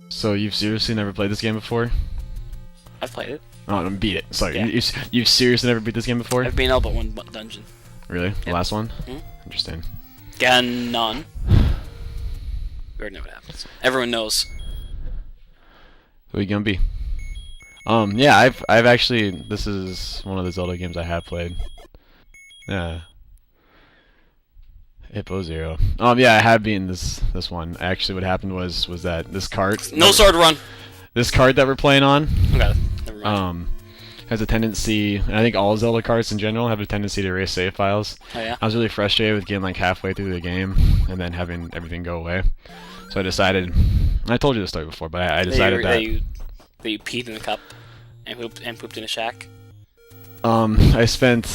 So you've seriously never played this game before? I've played it. Oh, no, beat it. Sorry, Yeah. you've seriously never beat this game before? I've been all but one dungeon. Really? The Yep. last one? Hmm? Interesting. Ganon. We already know what happens. Everyone knows. Who are you gonna be? Yeah, I've actually, this is one of the Zelda games I have played. Yeah. Hippo Zero. Yeah, I have beaten this one. Actually, what happened was that this cart. No sword run. This cart that we're playing on. Okay, never mind. Has a tendency, and I think all Zelda carts in general have a tendency to erase save files. Oh yeah. I was really frustrated with getting like halfway through the game and then having everything go away. So I decided. I told you this story before, but I decided that you peed in a cup and pooped in a shack. I spent.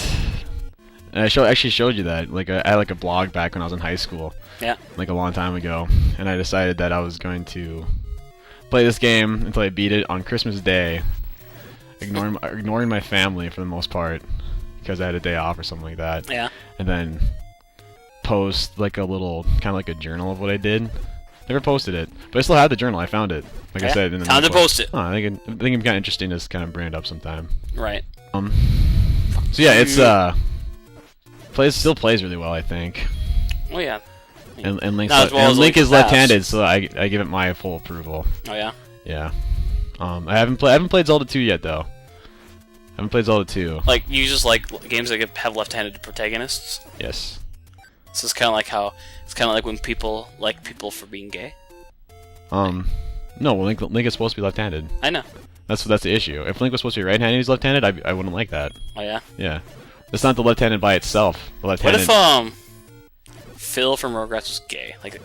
And actually showed you that. Like I had like a blog back when I was in high school. Yeah. Like a long time ago, and I decided that I was going to play this game until I beat it on Christmas Day, ignoring my family for the most part because I had a day off or something like that. Yeah. And then post like a little kind of like a journal of what I did. Never posted it, but I still have the journal. I found it. Like I said in the time to notebook. post it. Oh, I think it'd be kind of interesting to kind of bring it up sometime. Right. So yeah, it's still plays really well, I think. Oh yeah. And Link's Not as well as Link Link is in the past. left-handed, so I give it my full approval. Oh yeah. Yeah. I haven't played Zelda 2 yet though. I haven't played Zelda 2. Like you just like games that have left-handed protagonists. Yes. So it's kind of like how it's kind of like when people like people for being gay. No, well, Link is supposed to be left-handed. I know. That's the issue. If Link was supposed to be right-handed, he's left-handed. I wouldn't like that. Oh yeah. Yeah. It's not the left-handed by itself. The What left-handed. if Phil from Rugrats was gay? Like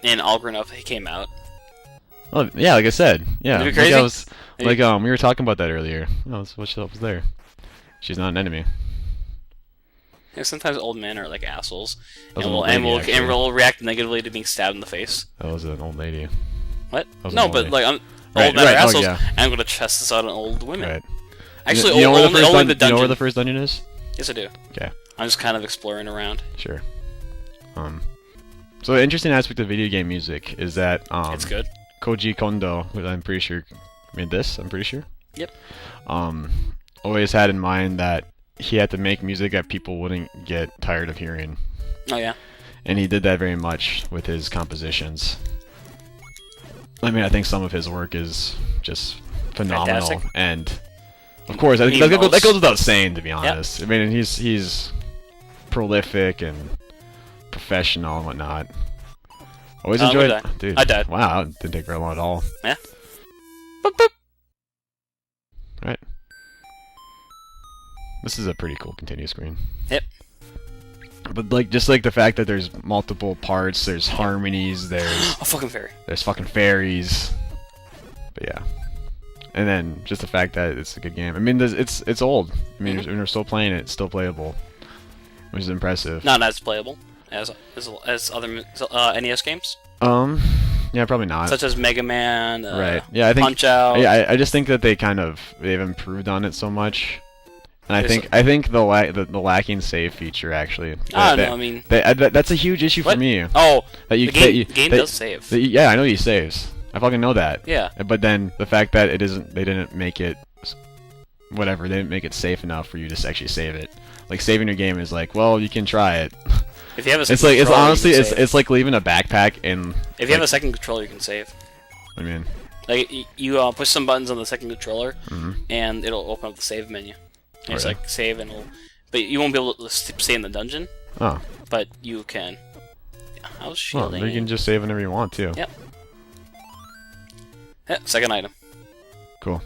in All Grown Up, he came out. Oh yeah, like I said. Yeah. Isn't it crazy? Like I was, we were talking about that earlier. Oh, what was there? She's not an enemy. Yeah, sometimes old men are like assholes, That was and an old lady, actually. we'll react negatively to being stabbed in the face. That was an old lady. What? was No, an but old like Right, old men right, are oh, assholes. yeah. And I'm gonna test this out on old women. Right. Actually, you know where the first only the You know dungeon. where the first dungeon is? Yes, I do. Okay. I'm just kind of exploring around. Sure. So an interesting aspect of video game music is that It's good. Koji Kondo, who I'm pretty sure made this. I'm pretty sure. Yep. Always had in mind that he had to make music that people wouldn't get tired of hearing, Oh yeah. and he did that very much with his compositions. I mean, I think some of his work is just phenomenal, Fantastic. and of course, I think that goes without saying, to be honest. I mean, he's prolific and professional and whatnot. Always enjoyed. I died. Dude, I died. Wow, it didn't take very long at all. Yeah. Boop, boop. Right. This is a pretty cool continue screen. Yep. But like, just like the fact that there's multiple parts, there's harmonies, there's A fucking fairy. fucking fairies. But yeah. And then just the fact that it's a good game. I mean, it's old. I mean, when we're still playing it, it's still playable, which is impressive. Not as playable as other NES games, Yeah, probably not. such as Mega Man. Right. Yeah, I think. Punch Out. Yeah, I just think that they've improved on it so much, and I think the lacking save feature actually. I don't know. I mean, that's a huge issue what? for me. Oh, That you the game does save. Yeah, I know he saves. I fucking know that. Yeah. But then the fact that they didn't make it, whatever, they didn't make it safe enough for you to actually save it. Like saving your game is like, well, you can try it. If you have a It's second like controller, honestly you can save. it's like leaving a backpack in. If you have a second controller, you can save. I mean. Like you push some buttons on the second controller, Mhm. and it'll open up the save menu. And it's Really? like save, and but you won't be able to stay in the dungeon. Oh. But you can. How's Well, shielding? you can just save whenever you want too. Yep. Yeah, second item. Cool.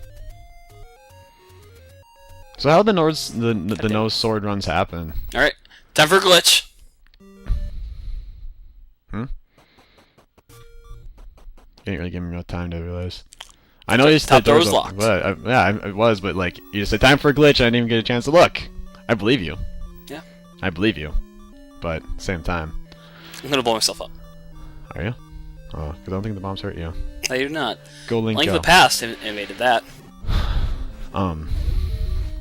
So how the no sword runs happen? All right, time for a glitch. You didn't really give me enough time to realize. I know you said Top door doors was open, locked. but yeah, it was. But like, you just said time for a glitch. I didn't even get a chance to look. I believe you. Yeah. I believe you. But at the same time, I'm gonna blow myself up. are you? Oh, because I don't think the bombs hurt you. I do not. Go Link. Link go. of the Past invaded that.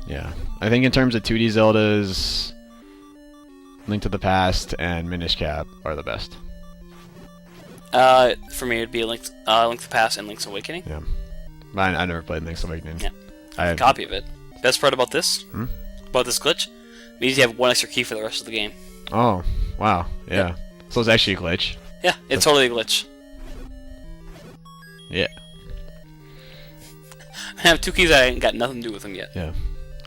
Yeah. I think in terms of 2D Zeldas, Link to the Past and Minish Cap are the best. For me, it'd be Link to the Past and Link's Awakening. Yeah. I never played Link's Awakening. Yeah. I A copy of it. Best part about this? Hmm? About this glitch? Means you have one extra key for the rest of the game. Oh, wow. Yeah. So it's actually a glitch. Yeah, it's totally a glitch. Yeah. I have 2 keys that I ain't got nothing to do with them yet. Yeah.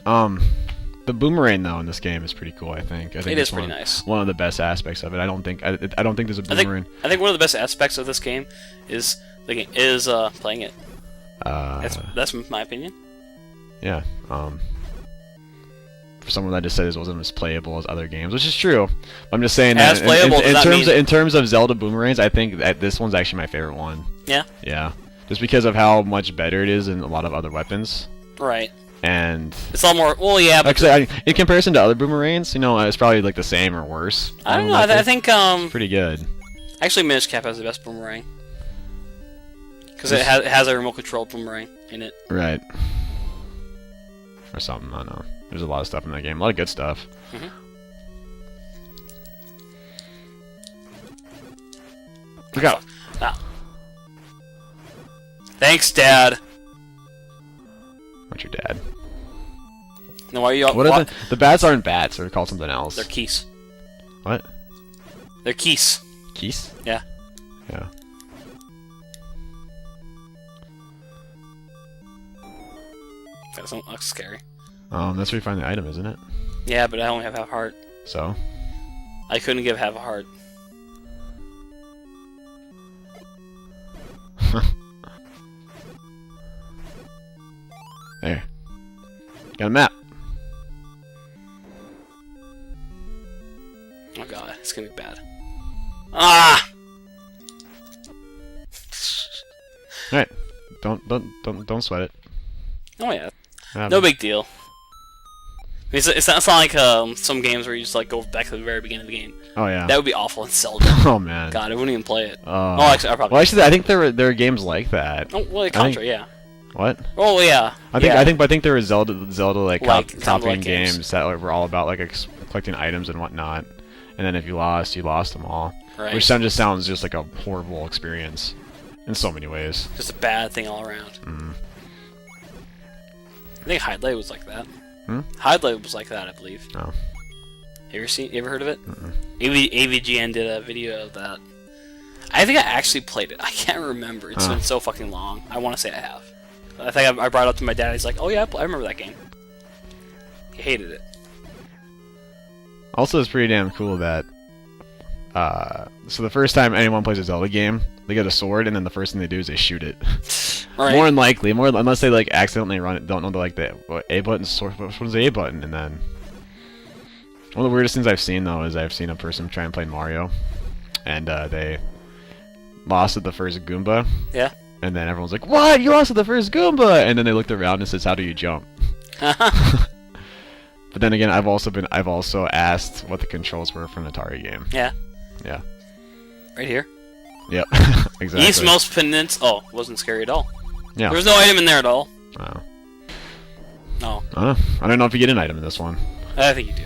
The boomerang though in this game is pretty cool. I think It it's is pretty nice. One of the best aspects of it. I don't think there's a boomerang. I think one of the best aspects of this game is playing it. That's my opinion. Yeah. For someone that just said this wasn't as playable as other games, which is true. I'm just saying that in terms of Zelda boomerangs, I think that this one's actually my favorite one. Yeah. Yeah. Just because of how much better it is than a lot of other weapons. Right. And it's all more. Well, yeah, but actually, in comparison to other boomerangs, you know, it's probably like the same or worse. I don't know. I think pretty good. Actually, Minish Cap has the best boomerang because it has a remote control boomerang in it. Right. Or something. I don't know. There's a lot of stuff in that game. A lot of good stuff. Mm-hmm. Look out! Ah. Thanks, Dad. What's your dad? No, why are you? What are the bats? Aren't bats? They're called something else. They're keys. What? They're keys. Keys? Yeah. Yeah. That doesn't look scary. That's where you find the item, isn't it? Yeah, but I only have half a heart. So? I couldn't give half a heart. There. Got a map. Oh god, it's gonna be bad. Ah! Alright. Don't sweat it. Oh yeah. No big deal. It's not like some games where you just like go back to the very beginning of the game. Oh yeah. That would be awful in Zelda. Oh man. God, I wouldn't even play it. Oh, actually, I probably. Well, actually, I think there are games like that. Oh, well, like Contra, yeah. What? Oh yeah. I think there were Zelda like copying like games that were all about like collecting items and whatnot, and then if you lost them all. Right. Which sounds just like a horrible experience in so many ways. Just a bad thing all around. Mm. I think Highlight was like that. Hmm? Highlight was like that, I believe. No. You ever heard of it? Mm-mm. AVGN did a video of that. I think I actually played it. I can't remember. It's been so fucking long. I want to say I have. I think I brought it up to my dad. He's like, "Oh yeah, I remember that game." He hated it. Also, it's pretty damn cool that. So the first time anyone plays a Zelda game, they get a sword, and then the first thing they do is they shoot it. Right. More than likely, unless they like accidentally run it, don't know the A button, which one's the A button, and then one of the weirdest things I've seen though is I've seen a person try and play Mario, and they lost at the first Goomba. Yeah. And then everyone's like, "What? You lost at the first Goomba?" And then they looked around and says, "How do you jump?" But then again, I've also asked what the controls were from an Atari game. Yeah. Yeah. Right here. Yep. Exactly. East most pendants. Oh, it wasn't scary at all. Yeah. There was no item in there at all. Oh. No. I don't know if you get an item in this one. I think you do.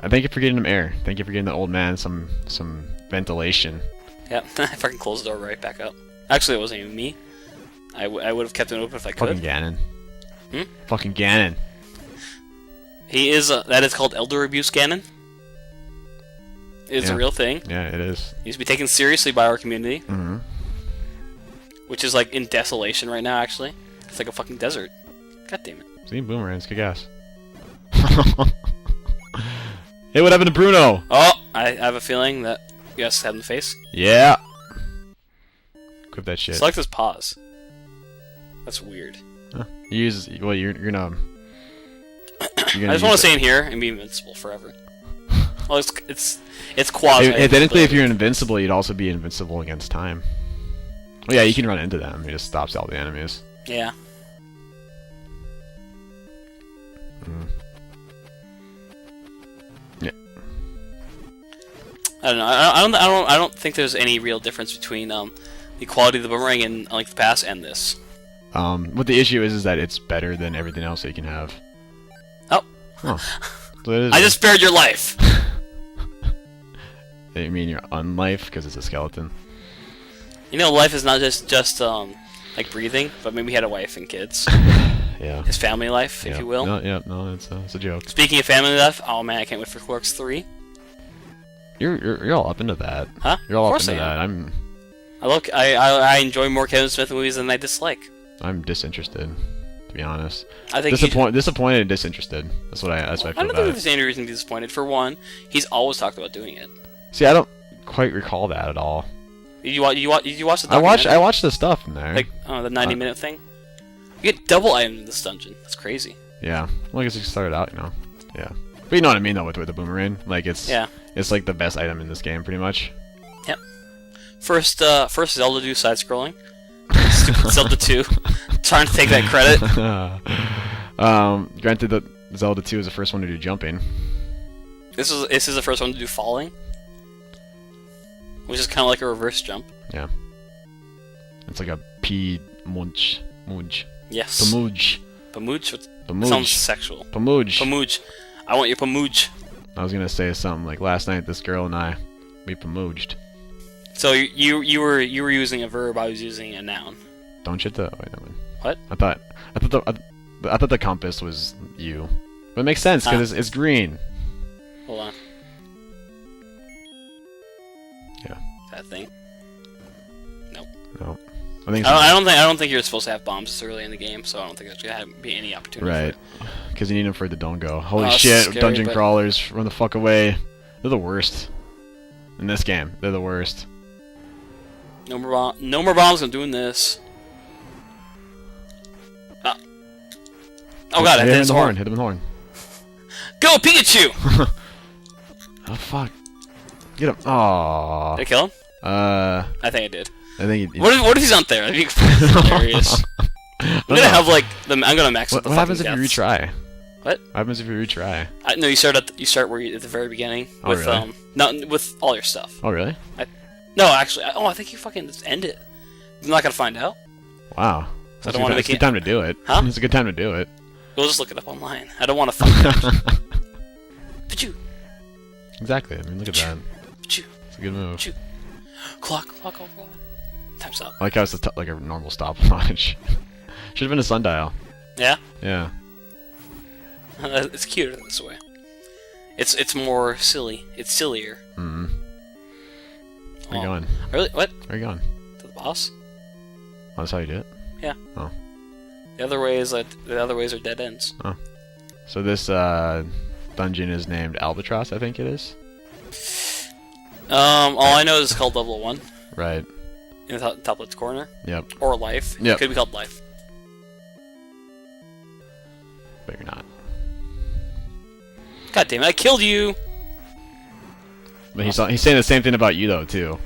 Thank you for getting him air. Thank you for getting the old man some ventilation. Yep. If I can close the door right back up. Actually, it wasn't even me. I would have kept it open if I could. Fucking Ganon. Hmm? Fucking Ganon. He is. That is called elder abuse, Ganon. It's a real thing. Yeah, it is. He needs to be taken seriously by our community. Mm-hmm. Which is like in desolation right now, actually. It's like a fucking desert. God damn it. See, boomerangs, kick ass. Hey, what happened to Bruno? Oh, I have a feeling that you guys had in the face. Yeah. Equip that shit. Select this pause. That's weird. Huh. You're gonna. I just want to stay in here and be invincible forever. Well, it's quasi. Technically, if you're invincible, you'd also be invincible against time. Well, yeah, you can run into them. It just stops all the enemies. Yeah. Mm. Yeah. I don't know. I don't think there's any real difference between the quality of the boomerang in Link to the Past and this. What the issue is that it's better than everything else that you can have. Oh. Huh. So it is I just spared your life. You mean your unlife because it's a skeleton? You know, life is not just like breathing, but maybe he had a wife and kids. Yeah. His family life, if you will. No, it's a joke. Speaking of family life, oh man, I can't wait for Clerks 3. You're all up into that. Huh? You're all Of up course into I that. am. I enjoy more Kevin Smith movies than I dislike. I'm disinterested, to be honest. I think disappointed and disinterested. That's what I feel I don't about think it. there's any reason to be disappointed. For one, he's always talked about doing it. See, I don't quite recall that at all. Did you watch the I documentary? watched the stuff in there. Like, the 90-minute thing? You get double items in this dungeon. That's crazy. Yeah. Well, I guess it started out, you know. Yeah. But you know what I mean, though, with the boomerang. Like, it's like the best item in this game, pretty much. Yep. First Zelda do side-scrolling. Stupid Zelda 2. Trying to take that credit. Granted, that Zelda 2 is the first one to do jumping. This is the first one to do falling. Which is kind of like a reverse jump. Yeah. It's like a P-munch. Yes. Pamooge. Pamooge? Sounds sexual. Pamooge. Pamooge. I want your pamooge. I was gonna say something like, last night this girl and I, we pamooged. So you were using a verb, I was using a noun. Don't you? Wait a minute. What? I thought the compass was you. But it makes sense, because it's green. Hold on. Yeah. That thing. Nope. No. I don't think you're supposed to have bombs this early in the game, so I don't think there's gonna be any opportunity. Right. Because you need them for the don't go. Holy Oh, shit! scary, Dungeon but- crawlers, run the fuck away. They're the worst. In this game, they're the worst. No more bombs. I'm doing this. Oh god! I Hit hit him in his the horn. horn. Hit him in the horn. Go Pikachu! Oh fuck! Get him! Aww. Did I kill him? I I think I did. think. What if he's not there? That'd be hilarious. I'm gonna have like I'm gonna max. What happens if you deaths. retry? What? What happens if you retry? No, you start at the very beginning Oh, with really? not with all your stuff. Oh really? No, actually, I think you fucking just end it. I'm not gonna find out. Wow. So I don't want to make It's a good time to do it. Huh? It's a good time to do it. We'll just look it up online. I don't want to find out. Pachoo, Exactly. I mean, look at that. pachoo, It's a good move. pachoo. Clock, oh god. Time's up. I like how it's like a normal stopwatch. Should have been a sundial. Yeah, Yeah. it's cuter this way. It's more silly. It's sillier. Mm-hmm. Where you going? Really? What? Where you going? To the boss? Oh, that's how you do it? Yeah. Oh. The other ways are dead ends. So this dungeon is named Albatross, I think it is. All I know is it's called level 1 Right. in the top left corner. Yep. Or life. Yep. It could be called life. But you're not. God damn it! I killed you. But he's saying the same thing about you though too.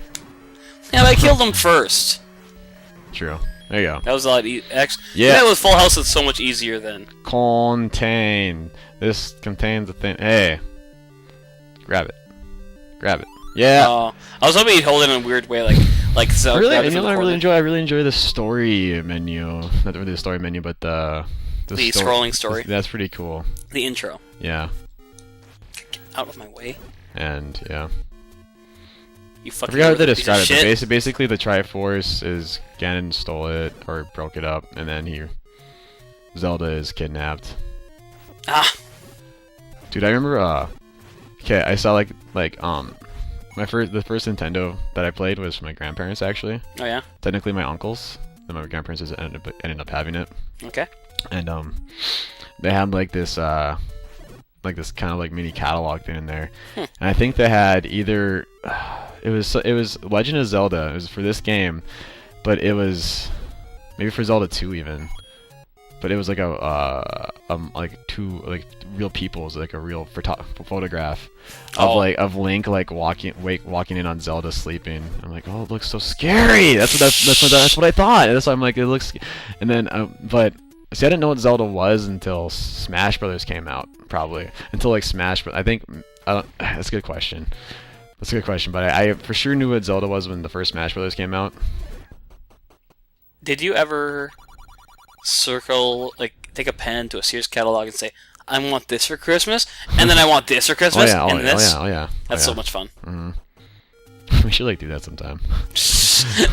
Yeah, but I killed him first. True. There you go. That was a lot. Yeah. That was Full House. It's so much easier than. Contain. This contains a thing. Hey. Grab it. Grab it. Yeah. I was hoping he'd hold it in a weird way, like so. Really, grab it you from know the what I really corner. enjoy? I really enjoy the story menu. Not really the story menu, but the scrolling story. That's pretty cool. The intro. Yeah. Get out of my way. And yeah. You I fucking. forgot how they piece of describe it. shit. But basically, the Triforce is Ganon stole it or broke it up, and then Zelda is kidnapped. Ah. Dude, I remember. Okay, I saw the first Nintendo that I played was from my grandparents actually. Oh yeah. Technically my uncles, and my grandparents just ended up having it. Okay. And they had like this kind of like mini catalog thing in there, and I think they had either it was Legend of Zelda. It was for this game, but it was maybe for Zelda 2 even. But it was like like two like real people. It was like a real photograph of Link like walking in on Zelda sleeping. I'm like, oh, it looks so scary. That's what I thought. And that's why I'm like, it looks. And then but see, I didn't know what Zelda was until Smash Brothers came out. Probably until like Smash. But I think that's a good question. That's a good question. But I for sure knew what Zelda was when the first Smash Brothers came out. Did you ever take a pen to a Sears catalog and say, I want this for Christmas, and then I want this for Christmas, Oh and this? yeah. That's so much fun. Mm-hmm. We should like do that sometime.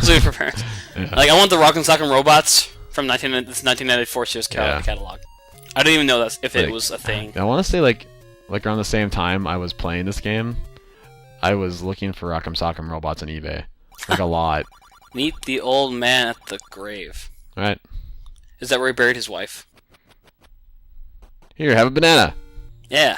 Sweet for parents. Yeah. Like I want the Rock'em Sock'em Robots from this 1994 Sears Yeah. catalog. I didn't even know that if it Like, was a thing. I want to say like around the same time I was playing this game, I was looking for Rock'em Sock'em Robots on eBay, like a lot. Meet the old man at the grave. Right Is that where he buried his wife? here, have a banana. Yeah.